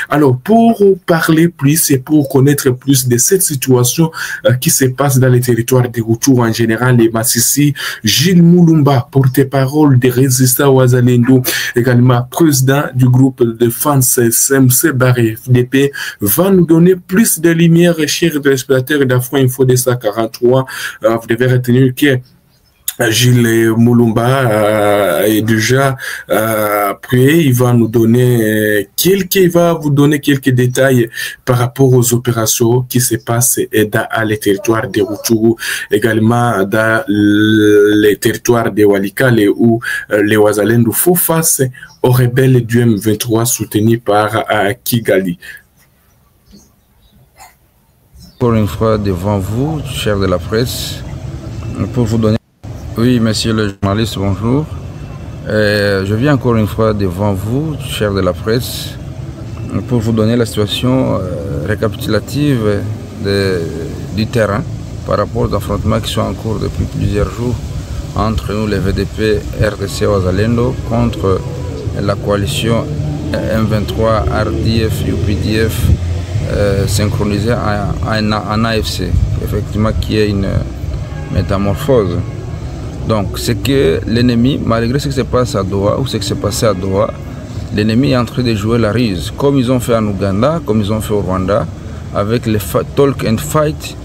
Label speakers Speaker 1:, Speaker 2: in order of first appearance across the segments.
Speaker 1: Alors, pour parler plus et pour connaître plus de cette situation qui se passe dans les territoires de Rutshuru en général, et Masisi, Gilles Mulumba, porte-parole des résistants Wazalendo, également président du groupe de défense SMC Barré FDP, va nous donner plus de lumière, chers téléspectateurs d'Afro Info 243. Vous devez retenir que Gilles Mulumba est déjà prêt. Il va nous donner vous donner quelques détails par rapport aux opérations qui se passent dans les territoires de Rutshuru, également dans les territoires de Walikale où les Wazalendo font face aux rebelles du M23 soutenus par Kigali.
Speaker 2: Encore une fois devant vous, chers de la presse, pour vous donner... Oui, monsieur le journaliste, bonjour. Je viens encore une fois devant vous, chers de la presse, pour vous donner la situation récapitulative du terrain par rapport aux affrontements qui sont en cours depuis plusieurs jours entre nous, les VDP, RDC Wazalendo, contre la coalition M23, RDF, UPDF, synchronisée en AFC, effectivement qui est une métamorphose. Donc, c'est que l'ennemi, malgré ce qui se passe à Doha, ou ce qui s'est passé à Doha, l'ennemi est en train de jouer la ruse, comme ils ont fait en Ouganda, comme ils ont fait au Rwanda, avec les talk and fight,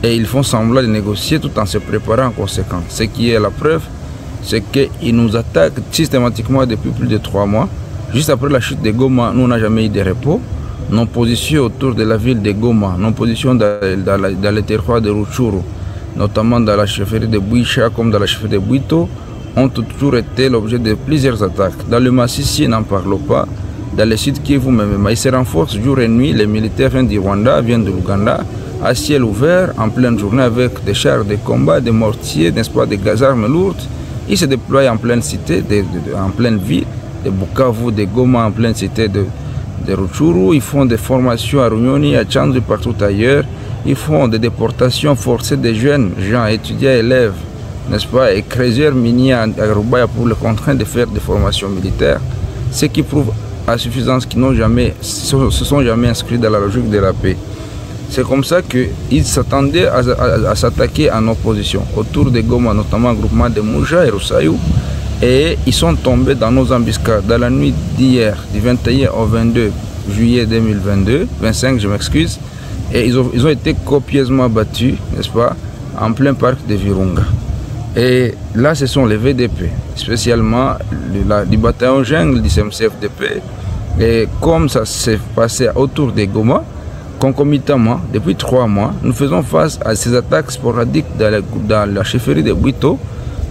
Speaker 2: et ils font semblant de négocier tout en se préparant en conséquence. Ce qui est la preuve, c'est qu'ils nous attaquent systématiquement depuis plus de 3 mois. Juste après la chute de Goma, nous n'avons jamais eu de repos. Nos positions autour de la ville de Goma, nos positions dans les territoires de Rutshuru, notamment dans la chefferie de Bouicha comme dans la chefferie de Bwito, ont toujours été l'objet de plusieurs attaques. Dans le Masisi, n'en parlons pas. Dans le sud Kivu, même, ils se renforcent jour et nuit. Les militaires viennent du Rwanda, viennent de l'Ouganda, à ciel ouvert, en pleine journée, avec des chars de combat, des mortiers, n'est-ce pas, des armes lourdes. Ils se déploient en pleine cité, en pleine ville, de Bukavu, de Goma, en pleine cité de Rutshuru. Ils font des formations à Runyoni, à Tchandri, partout ailleurs. Ils font des déportations forcées des jeunes gens, étudiants, élèves, n'est-ce pas, et créateurs miniers à Rubaya pour les contraindre de faire des formations militaires, ce qui prouve à suffisance qu'ils n'ont jamais, se sont jamais inscrits dans la logique de la paix. C'est comme ça qu'ils s'attendaient à s'attaquer en opposition autour de Goma, notamment le groupement de Mouja et Roussaïou, et ils sont tombés dans nos embuscades dans la nuit d'hier, du 21 au 22 juillet 2022, 25 je m'excuse. Et ils ont été copieusement battus, n'est-ce pas, en plein parc de Virunga. Et là, ce sont les VDP, spécialement du bataillon Jungle du CMC-FDP. Et comme ça s'est passé autour de Goma, concomitamment, depuis 3 mois, nous faisons face à ces attaques sporadiques dans la chefferie de Bwito,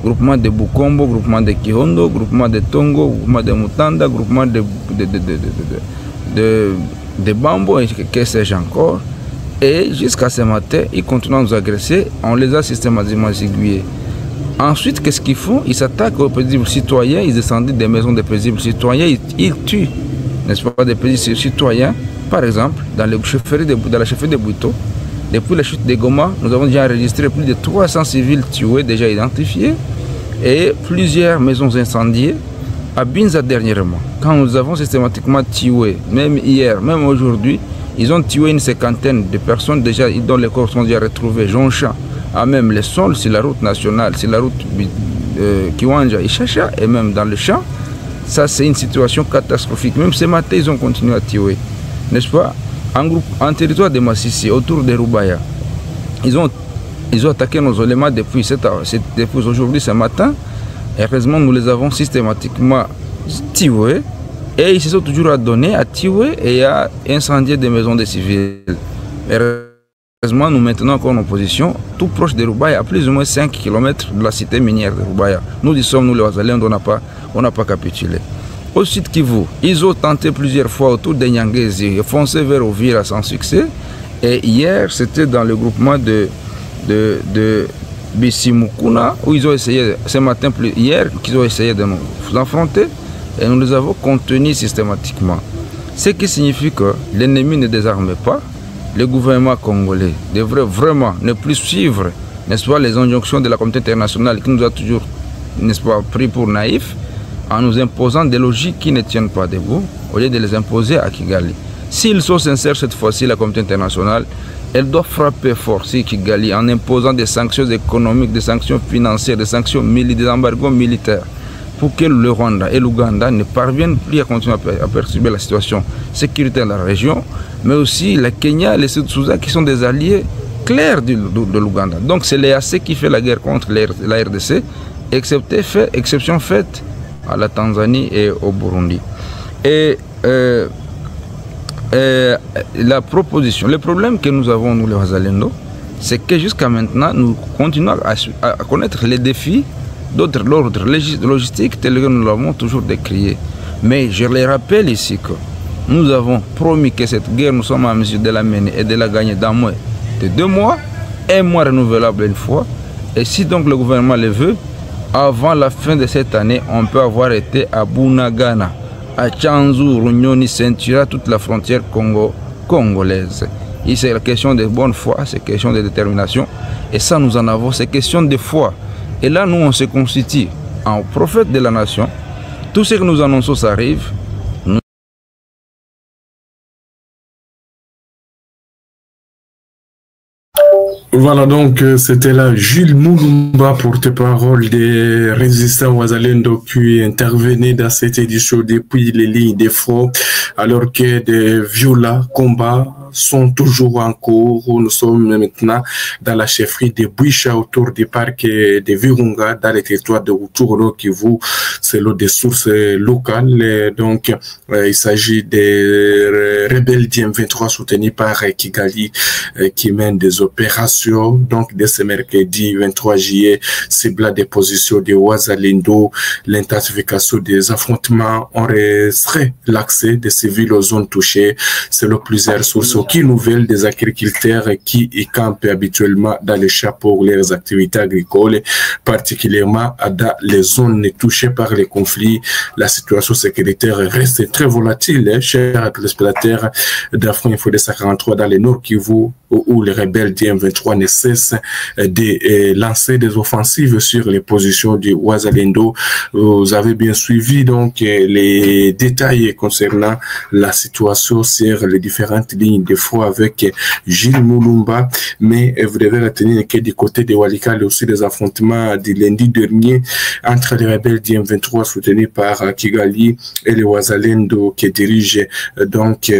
Speaker 2: groupement de Bukombo, groupement de Kihondo, groupement de Tongo, groupement de Mutanda, groupement de Bambo, et que sais-je encore. Et jusqu'à ce matin, ils continuent à nous agresser. On les a systématiquement aiguillés. Ensuite, qu'est-ce qu'ils font? Ils s'attaquent aux paisibles citoyens. Ils descendent des maisons des paisibles citoyens. Ils tuent, n'est-ce pas, des paisibles citoyens. Par exemple, dans la chefferie de Bwito, depuis la chute de Goma, nous avons déjà enregistré plus de 300 civils tués, déjà identifiés, et plusieurs maisons incendiées. À Binza dernièrement, quand nous avons systématiquement tué, même hier, même aujourd'hui, ils ont tué une 50aine de personnes déjà dont les corps sont déjà retrouvés, Joncha, à même les sols sur la route nationale, sur la route Kiwanja et Chacha, et même dans le champ. Ça, c'est une situation catastrophique. Même ce matin, ils ont continué à tuer, n'est-ce pas? En territoire de Masisi, autour de Rubaya, ils ont attaqué nos éléments depuis aujourd'hui, ce matin. Heureusement, nous les avons systématiquement tués. Et ils se sont toujours adonnés à tuer et à incendier des maisons de civils. Heureusement, nous maintenons encore nos positions tout proche de Rubaya, à plus ou moins 5 km de la cité minière de Rubaya. Nous y sommes, nous les Wazalendo, on n'a pas capitulé. Au sud Kivu, ils ont tenté plusieurs fois autour de Nyangezi, foncé vers Ovira sans succès. Et hier, c'était dans le groupement de Bissimukuna, où ils ont essayé, ce matin, hier, qu'ils ont essayé de nous affronter. Et nous les avons contenus systématiquement. Ce qui signifie que l'ennemi ne désarme pas. Le gouvernement congolais devrait vraiment ne plus suivre, n'est-ce pas, les injonctions de la communauté internationale qui nous a toujours, n'est-ce pas, pris pour naïfs, en nous imposant des logiques qui ne tiennent pas debout, au lieu de les imposer à Kigali. S'ils sont sincères cette fois-ci, la communauté internationale, elle doit frapper fort sur Kigali en imposant des sanctions économiques, des sanctions financières, des sanctions militaires, des embargos militaires, pour que le Rwanda et l'Ouganda ne parviennent plus à continuer à perturber la situation sécuritaire dans la région, mais aussi la Kenya et les Sud-Soudan qui sont des alliés clairs de l'Ouganda. Donc c'est l'EAC qui fait la guerre contre la RDC, exception faite à la Tanzanie et au Burundi. Et la proposition, le problème que nous avons, nous les Wazalendo, c'est que jusqu'à maintenant, nous continuons à connaître les défis d'autres l'ordre logistique tels que nous l'avons toujours décrié. Mais je les rappelle ici que nous avons promis que cette guerre, nous sommes en mesure de la mener et de la gagner dans moins de 2 mois, 1 mois renouvelable une fois. Et si donc le gouvernement le veut, avant la fin de cette année, on peut avoir été à Bunagana, à Tchanzu, Runyoni, Centura, toute la frontière congolaise. Et c'est la question de bonne foi, c'est question de détermination. Et ça, nous en avons, c'est question de foi. Et là, nous, on se constitue en prophète de la nation. Tout ce que nous annonçons, ça arrive.
Speaker 1: Voilà, donc c'était là Jules Mulumba, porte-parole des résistants Wazalendo, qui intervenait dans cette édition depuis les lignes des fronts, alors que des violents combats sont toujours en cours. Nous sommes maintenant dans la chefferie de Bouicha, autour du parc de Virunga, dans les territoires de Rutshuru Kivu, selon des sources locales. Et donc, il s'agit des rebelles d'M23 soutenus par Kigali, qui mènent des opérations. Donc, dès ce mercredi 23 juillet, ciblant des positions de Wazalendo, l'intensification des affrontements, on restreint l'accès des civils aux zones touchées, selon plusieurs sources. Aucune nouvelle des agriculteurs qui y campent habituellement dans les champs pour leurs activités agricoles, particulièrement dans les zones touchées par les conflits. La situation sécuritaire reste très volatile, chers téléspectateurs d'Afro Info 243 dans le Nord Kivu, où les rebelles du M23 ne cessent de lancer des offensives sur les positions du Wazalendo. Vous avez bien suivi donc les détails concernant la situation sur les différentes lignes de front avec Jules Mulumba, mais vous devez retenir que du côté de Walikale aussi des affrontements du lundi dernier entre les rebelles du M23 soutenus par Kigali et les Wazalendo qui dirige donc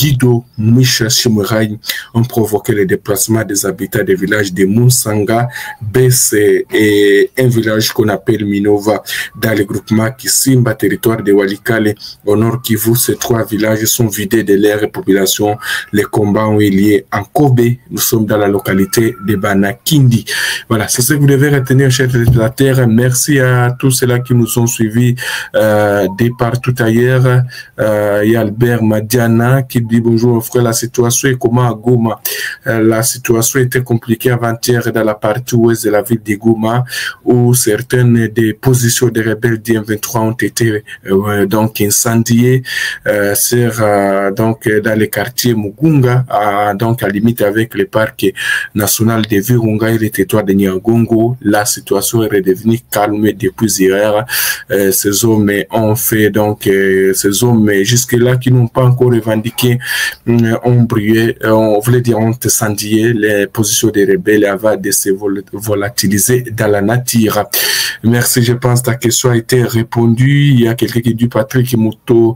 Speaker 1: Guido Misha Shimurai ont provoqué le déplacement des habitants des villages de Munsanga, Besse et un village qu'on appelle Minova dans le groupement Kisimba, territoire de Walikale au nord Kivu. Ces 3 villages sont vidés de leur population. Les combats ont eu lieu en Kobe. Nous sommes dans la localité de Banakindi. Voilà, c'est ce que vous devez retenir, chers téléspectateurs. Merci à tous ceux-là qui nous ont suivis de partout ailleurs. Il y a Albert Madiana qui dit bonjour frère, la situation est comment à Goma? La situation était compliquée avant-hier dans la partie ouest de la ville de Goma, où certaines des positions des rebelles du M23 ont été donc incendiées donc dans les quartiers Mugunga, donc à limite avec le parc national de Virunga et le territoire de Nyangongo. La situation est redevenue calme depuis hier. Ces hommes ont fait donc ces hommes jusque-là qui n'ont pas encore revendiqué ont brûlé, on voulait dire ont incendié les positions des rebelles avant de se volatiliser dans la nature. Merci, je pense que ta question a été répondue. Il y a quelqu'un qui dit Patrick Mutombu,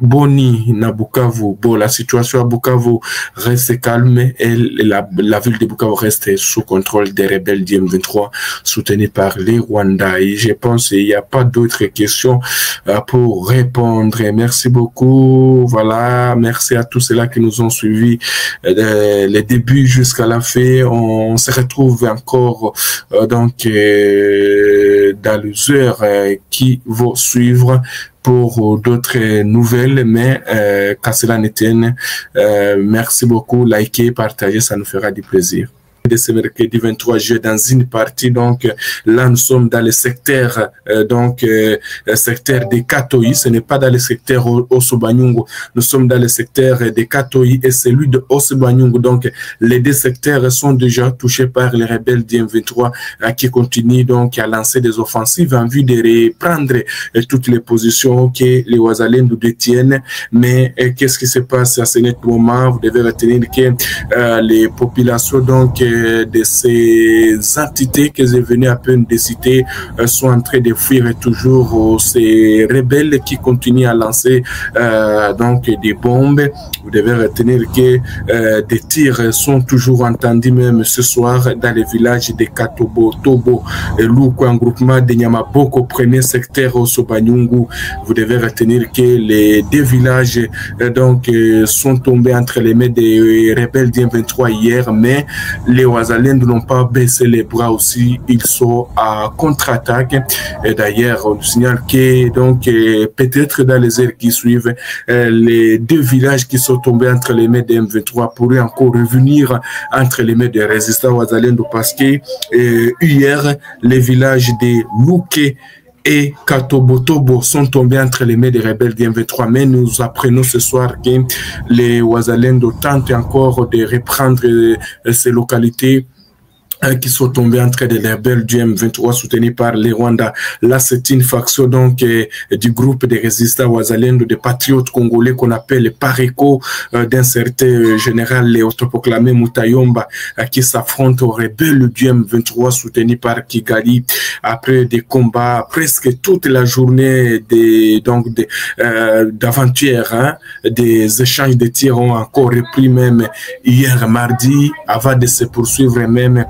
Speaker 1: Boni, Nabukavu. Bon, la situation à Bukavu reste calme et la ville de Bukavu reste sous contrôle des rebelles du M23 soutenus par les Rwandais. Et je pense qu'il n'y a pas d'autres questions pour répondre. Merci beaucoup. Voilà, merci à tous ceux-là qui nous ont suivis les débuts jusqu'à la fin. On se retrouve encore donc dans les heures qui vont suivre pour d'autres nouvelles, mais qu'à cela ne tienne, merci beaucoup, likez, partagez, ça nous fera du plaisir. de ce mercredi 23 juillet dans une partie. Donc là, nous sommes dans le secteur, secteur de Katoyi. Ce n'est pas dans le secteur Osobanyungu. Nous sommes dans le secteur de Katoyi et celui de Osobanyungu. Donc les deux secteurs sont déjà touchés par les rebelles du M23 qui continuent donc à lancer des offensives en vue de reprendre toutes les positions que les Wazalendo détiennent. Mais qu'est-ce qui se passe à ce moment? Vous devez retenir que les populations donc de ces entités que j'ai venu à peine de citer sont en train de fuir toujours ces rebelles qui continuent à lancer donc des bombes. Vous devez retenir que des tirs sont toujours entendus même ce soir dans les villages de Katobo, Tobo et Luko, en groupement de Nyamaboko, premier secteur au Sobanyungu. Vous devez retenir que les deux villages donc sont tombés entre les mains des rebelles du M23 hier, mais les Wazalendo n'ont pas baissé les bras aussi, ils sont à contre-attaque. Et d'ailleurs, on signale que donc peut-être dans les heures qui suivent, les deux villages qui sont tombés entre les mains des M23 pourraient encore revenir entre les mains des résistants Wazalendo, parce que hier, les villages de Luke et Katobotobo sont tombés entre les mains des rebelles du M23. Mais nous apprenons ce soir que les Wazalendo tentent encore de reprendre ces localités qui sont tombés entre les rebelles du M23 soutenus par les Rwandais. Là, c'est une faction donc du groupe des résistants Wazalendo, des patriotes congolais qu'on appelle les Pareco, d'un certain général autoproclamé Moutayomba, qui s'affrontent aux rebelles du M23 soutenus par Kigali après des combats presque toute la journée d'avant-hier. Des échanges de tirs ont encore repris même hier mardi avant de se poursuivre même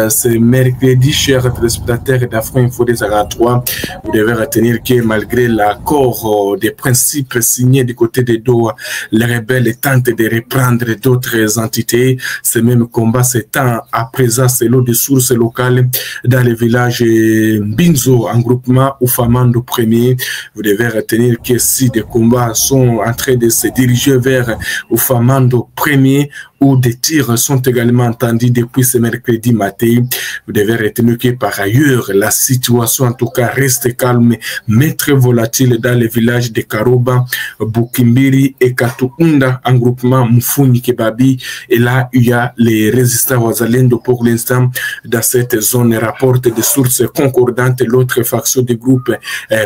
Speaker 1: c'est mercredi, chers téléspectateurs d'Afro Info des Ara 3. Vous devez retenir que malgré l'accord des principes signés du côté de Doha, les rebelles tentent de reprendre d'autres entités. Ce même combat s'étend à présent selon des sources locales dans le village Binzo, en groupement Ufamando Premier. Vous devez retenir que si des combats sont en train de se diriger vers Ufamando Premier, où des tirs sont également entendus depuis ce mercredi matin. Vous devez retenir que par ailleurs, la situation en tout cas reste calme, mais très volatile dans les villages de Karoba, Bukimbiri et Katuunda, en groupement Mufuni Kebabi. Et là, il y a les résistants Wazalendo pour l'instant dans cette zone, rapporte des sources concordantes. L'autre faction du groupe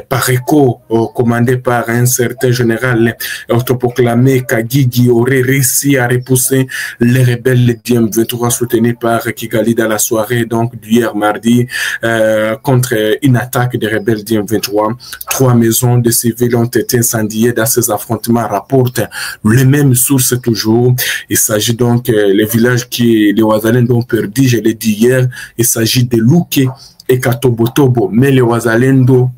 Speaker 1: Pareco, commandé par un certain général autoproclamé Kagigi, aurait réussi à repousser les rebelles du M23 soutenus par Kigali dans la soirée donc d'hier mardi contre une attaque des rebelles du M23. 3 maisons de civils ont été incendiées dans ces affrontements, rapportent les mêmes sources toujours. Il s'agit donc les villages qui les Wazalendo ont perdu, je l'ai dit hier, il s'agit de Luke et Katobotobo, mais les Wazalendo,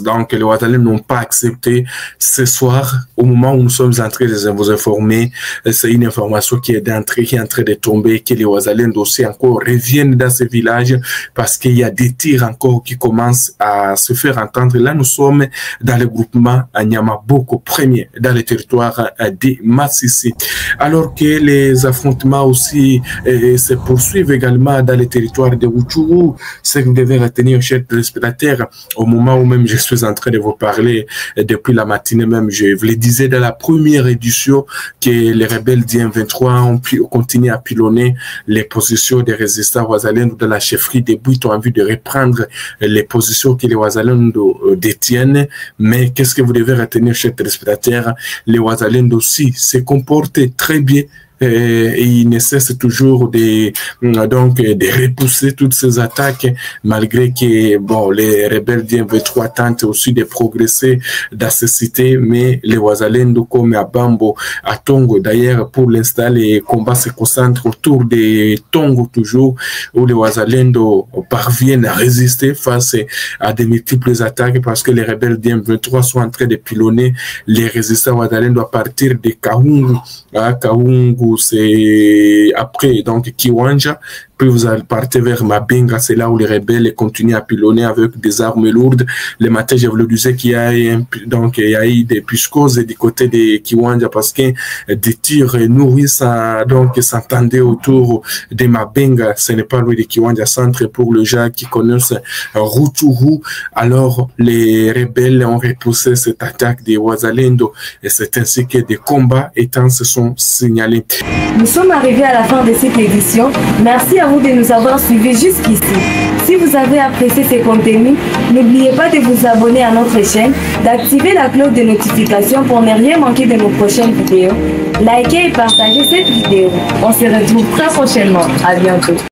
Speaker 1: donc les Wazalendo n'ont pas accepté ce soir, au moment où nous sommes en train de vous informer. C'est une information qui est en train de tomber, que les Wazalendo aussi encore reviennent dans ces villages parce qu'il y a des tirs encore qui commencent à se faire entendre. Là, nous sommes dans le groupement à Nyamaboko premier, dans le territoire de Massissi. Alors que les affrontements aussi se poursuivent également dans le territoire de Rutshuru. C'est que vous devez retenir, chers téléspectateurs, au moment où même je suis en train de vous parler, depuis la matinée même, je vous le disais dans la première édition que les rebelles du M23 ont pu continuer à pilonner les positions des résistants Wazalendo de la chefferie des Bouites en vue de reprendre les positions que les Wazalendo détiennent. Mais qu'est-ce que vous devez retenir, chers téléspectateurs? Les Wazalendo aussi se comportent très bien. Et il ne cesse toujours de repousser toutes ces attaques, malgré que bon, les rebelles du M23 tentent aussi de progresser dans ces cités, mais les Wazalendo comme à Bambo, à Tongo, d'ailleurs pour l'instant les combats se concentrent autour de Tongo toujours, où les Wazalendo parviennent à résister face à de multiples attaques, parce que les rebelles du M23 sont en train de pilonner les résistants Wazalendo à partir de Kaungu. Kaungu, c'est après donc Kiwanja, puis vous allez partir vers Mabenga, c'est là où les rebelles continuent à pilonner avec des armes lourdes. Le matin, je vous le disais qu'il y a eu des piscoses du côté de Kiwanja parce que des tirs nourrissent s'entendaient autour de Mabenga. Ce n'est pas loin de Kiwanja Centre pour les gens qui connaissent Rutshuru. Alors, les rebelles ont repoussé cette attaque des Wazalendo et c'est ainsi que des combats se sont signalés.
Speaker 3: Nous sommes arrivés à la fin de cette édition. Merci à vous de nous avoir suivis jusqu'ici. Si vous avez apprécié ces contenus, n'oubliez pas de vous abonner à notre chaîne, d'activer la cloche de notification pour ne rien manquer de nos prochaines vidéos. Likez et partagez cette vidéo. On se retrouve très prochainement. À bientôt.